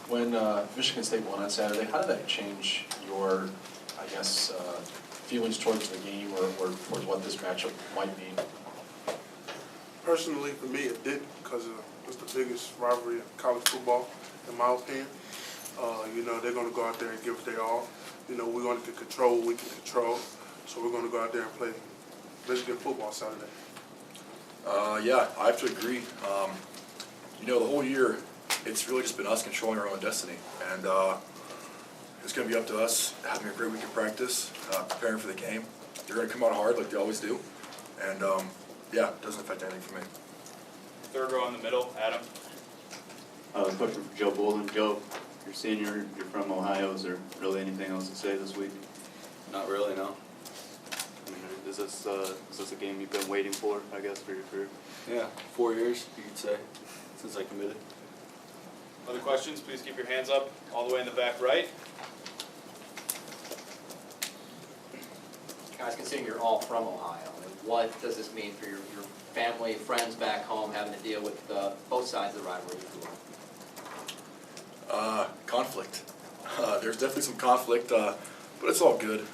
When Michigan State won on Saturday, how did that change your, I guess, feelings towards the game or towards what this matchup might mean? Personally, for me, it did because it was the biggest rivalry in college football, in my opinion. They're going to go out there and give it their all. We're going to control what we can control, so we're going to go out there and play Michigan football Saturday. Yeah, I have to agree. The whole year, it's really just been us controlling our own destiny. And it's going to be up to us having a great week of practice, preparing for the game. They're going to come out hard like they always do. And, yeah, it doesn't affect anything for me. Third row in the middle, Adam. Question for Joe Bolden. Joe, you're a senior, you're from Ohio. Is there really anything else to say this week? Not really, no. I mean, is this a game you've been waiting for, I guess, for your career? Yeah, 4 years, you could say, since I committed. Other questions? Please keep your hands up all the way in the back right. Guys, considering you're all from Ohio, what does this mean for your family, friends back home, having to deal with both sides of the rivalry? Conflict. There's definitely some conflict, but it's all good.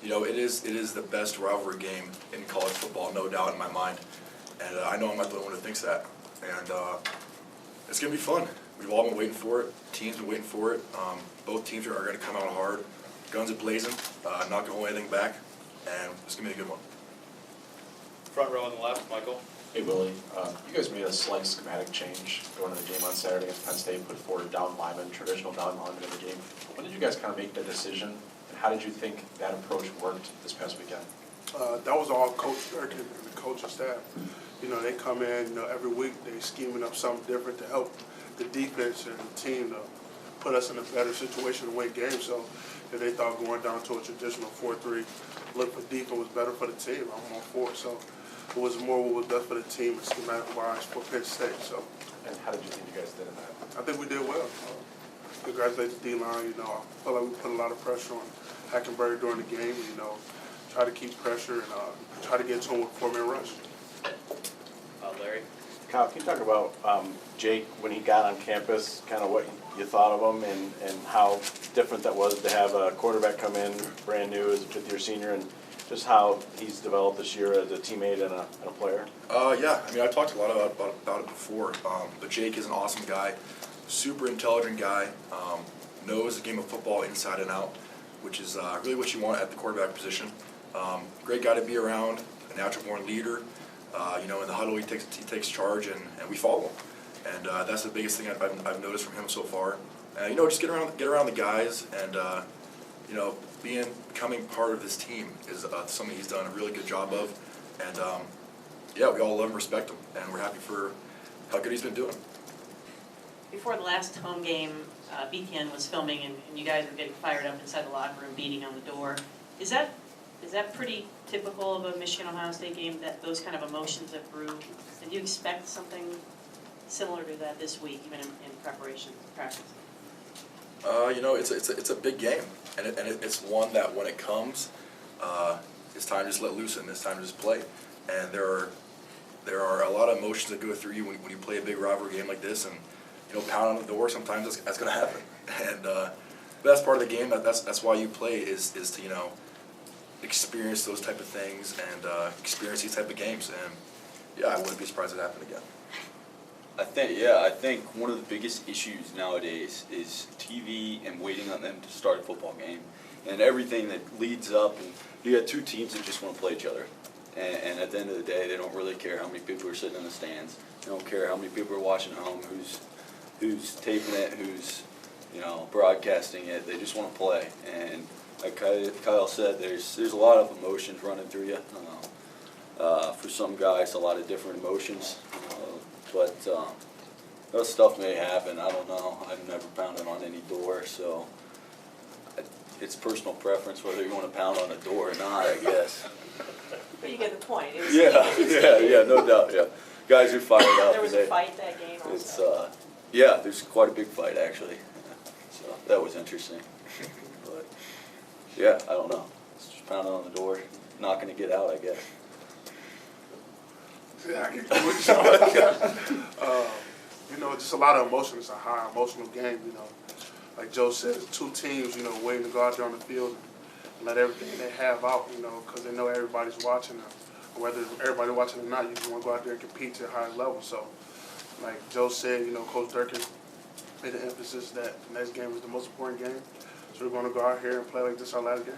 It is the best rivalry game in college football, no doubt in my mind. And I know I'm not the only one who thinks that. And it's going to be fun. We've all been waiting for it. Teams been waiting for it. Both teams are going to come out hard. Guns are blazing, not going to hold anything back. And it's going to be a good one. Front row on the left, Michael. Hey, Willie, you guys made a slight schematic change going into the game on Saturday against Penn State, put forward down lineman, traditional down lineman in the game. When did you guys kind of make that decision, and how did you think that approach worked this past weekend? That was all Coach Durkin and the coaching staff. They come in, every week they scheming up something different to help the defense and the team to put us in a better situation to win games. So if they thought going down to a traditional 4-3 look for defense was better for the team, I'm all for it. So it was more what was best for the team and schematic-wise for Penn State. So. And how did you think you guys did in that? I think we did well. Congratulations, D-line. I feel like we put a lot of pressure on Hackenberg during the game. Try to keep pressure and try to get to him with 4-man rush. Larry. Kyle, can you talk about Jake when he got on campus, kind of what you thought of him and how different that was to have a quarterback come in brand new as a fifth-year senior, and just how he's developed this year as a teammate and a player? Yeah, I talked a lot about it before, but Jake is an awesome guy, super intelligent guy, knows the game of football inside and out, which is really what you want at the quarterback position. Great guy to be around, a natural-born leader. In the huddle he takes charge and we follow him, and that's the biggest thing I've noticed from him so far. Just get around the guys, and becoming part of this team is something he's done a really good job of, and yeah, we all love and respect him, and we're happy for how good he's been doing. Before the last home game, BTN was filming, and you guys were getting fired up inside the locker room, beating on the door. Is that pretty typical of a Michigan-Ohio State game, that those kind of emotions that brew? Did you expect something similar to that this week, even in preparation, practice? It's a big game, and it's one that when it comes, it's time to just let loose and it's time to just play. And there are a lot of emotions that go through you when you play a big rivalry game like this, and pound on the door. Sometimes that's going to happen, and that's part of the game. That's why you play is to experience those type of things and experience these type of games. And yeah, I wouldn't be surprised if it happened again. I think one of the biggest issues nowadays is TV and waiting on them to start a football game and everything that leads up. And you got two teams that just want to play each other, and at the end of the day, they don't really care how many people are sitting in the stands. They don't care how many people are watching at home, who's taping it, who's broadcasting it. They just want to play. And like Kyle said, there's a lot of emotions running through you. For some guys, a lot of different emotions. But that stuff may happen. I don't know. I've never pounded on any door, so it's personal preference whether you want to pound on a door or not, I guess. But you get the point. Yeah, no doubt. Yeah, guys are fired up. There was a fight that game also. Yeah, there's quite a big fight actually. So that was interesting. But yeah, I don't know. It's just pounding on the door, not going to get out, I guess. Yeah, I can You know, just a lot of emotion. It's a high emotional game, you know. Like Joe said, it's two teams, you know, waiting to go out there on the field and let everything they have out, you know, because they know everybody's watching them. Whether everybody watching or not, you just want to go out there and compete to the highest level. So, like Joe said, you know, Coach Durkin made an emphasis that the next game is the most important game. So we're going to go out here and play like this our last game.